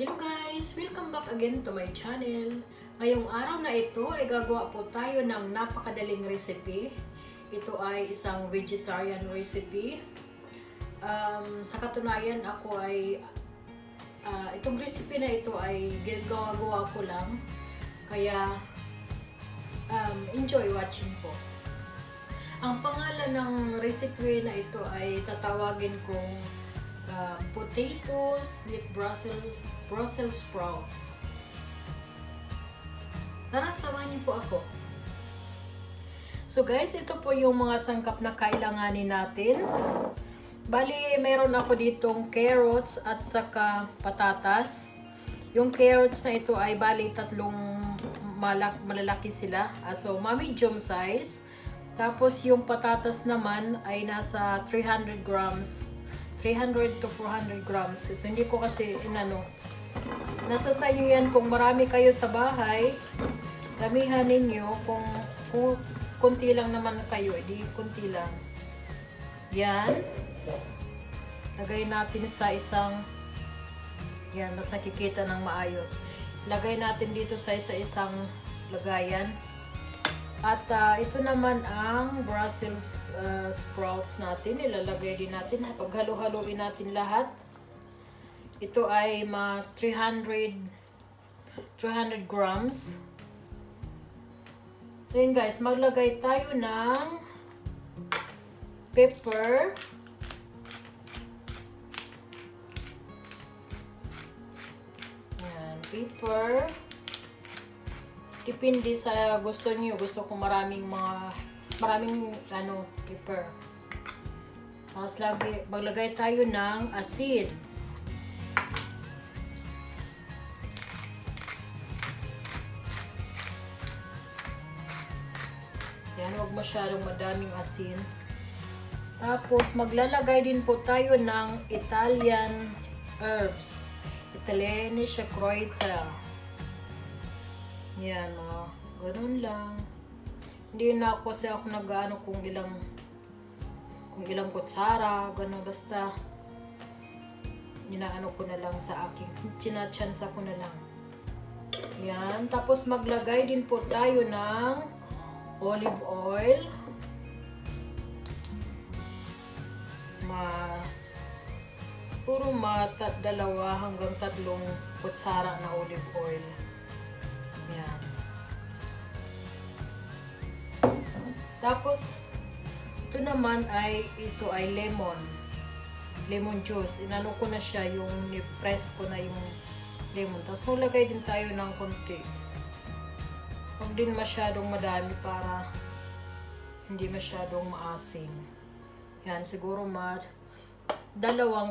Hello guys! Welcome back again to my channel. Ngayong araw na ito ay gagawa po tayo ng napakadaling recipe. Ito ay isang vegetarian recipe. Sa katunayan ako ay itong recipe na ito ay ginagawa ko lang. Kaya enjoy watching po. Ang pangalan ng recipe na ito ay tatawagin kong potatoes with Brussels sprouts. Tara, samahan niyo po ako. So guys, ito po yung mga sangkap na kailanganin natin. Bali, meron ako ditong carrots at saka patatas. Yung carrots na ito ay bali tatlong malalaki sila. So, medium size. Tapos yung patatas naman ay nasa 300 grams. 300 to 400 grams. Ito hindi ko kasi nasa sa inyo yan kung marami kayo sa bahay. Damihan ninyo kung kunti lang naman kayo, edi kunti lang. Yan. Lagay natin sa isang yan, mas nakikita ng maayos. Lagay natin dito sa isang lagayan. At ito naman ang Brussels sprouts natin. Ilalagay din natin. Paghalo-haloin natin lahat. Ito ay 300 grams. So yun guys, maglagay tayo ng pepper. Yan, pepper. Depende sa gusto niyo. Gusto ko maraming pepper. Tapos maglagay tayo ng asin. Yan, huwag masyadong madaming asin. Tapos maglalagay din po tayo ng Italian herbs. Italienische Kräuter. Yan, ganun lang. Hindi na ako kasi ako nag-ano kung ilang kutsara, ganun, basta ninaano ko na lang sa akin. Chinachansa ko na lang. Yan, tapos maglagay din po tayo ng olive oil. Siguro 2 hanggang 3 kutsara na olive oil. Yan. Tapos ito ay lemon juice. Inano ko na siya, yung ni-press ko na yung lemon. Tapos maglagay din tayo ng konti. Huwag din masyadong madami para hindi masyadong maasim. Yan, siguro 2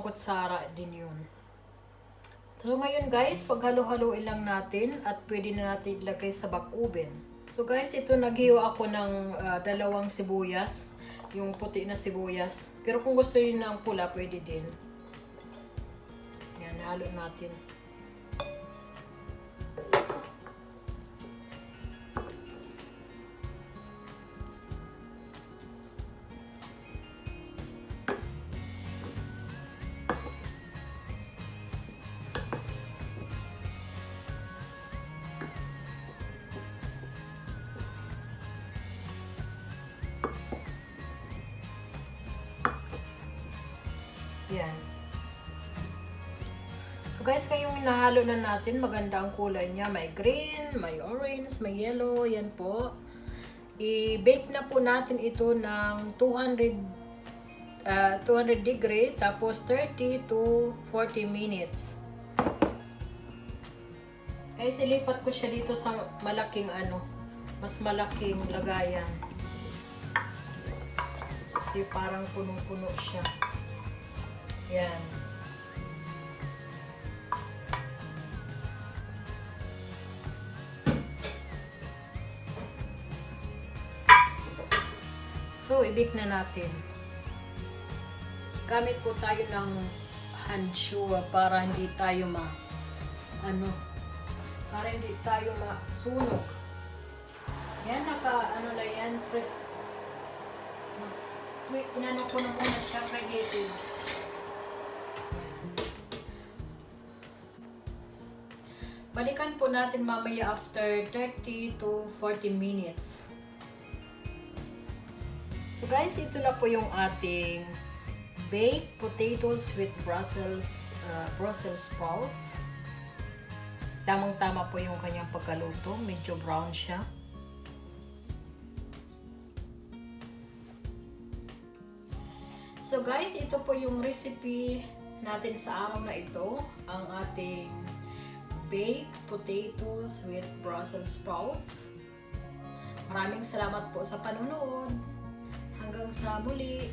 kutsara din yun. So ngayon guys, paghalo-haloin lang natin at pwede na natin ilagay sa back oven. So guys, ito naghiwa ako ng 2 sibuyas, yung puti na sibuyas. Pero kung gusto niyo ng pula, pwede din. Yan, halo natin. Yan. So guys, ngayong hinahalo na natin, maganda ang kulay niya. May green, may orange, may yellow. Yan po. I-bake na po natin ito ng 200 degree, tapos 30 to 40 minutes. Guys, ilipat ko siya dito sa mas malaking lagayan. Kasi parang punong-puno siya. Yan. So, i-bake na natin. Gamit po tayo ng handshoe para hindi tayo masunog. Yan, na yan. Inano ko na muna siya, preheated. Balikan po natin mamaya after 30 to 40 minutes. So guys, ito na po yung ating baked potatoes with Brussels sprouts. Tamang-tama po yung kanyang pagkaluto. Medyo brown siya. So guys, ito po yung recipe natin sa araw na ito. Ang ating baked potatoes with Brussels sprouts. Maraming salamat po sa panonood. Hanggang sa muli.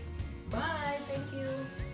Bye! Thank you!